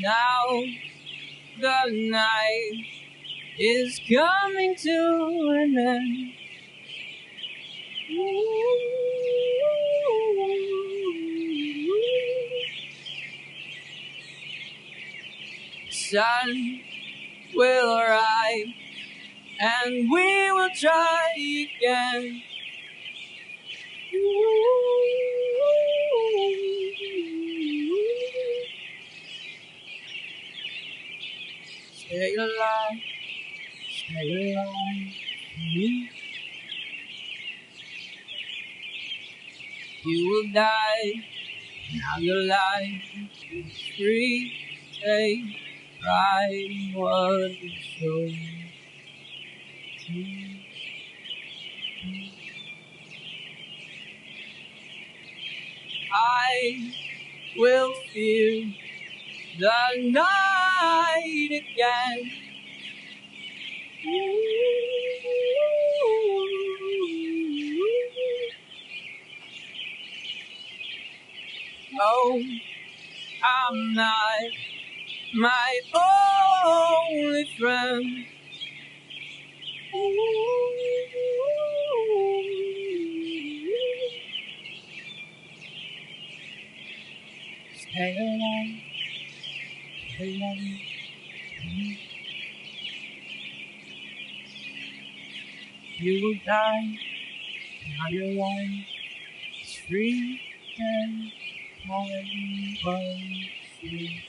Now the night is coming to an end. Sun will rise and we will try again. Stay alive, stay alive. You will die, now your life is free. Take pride in what you show. I will feel the night again. Oh, I'm not my only friend. Stay alive, stay alive. You will die, now your life is free and I will see.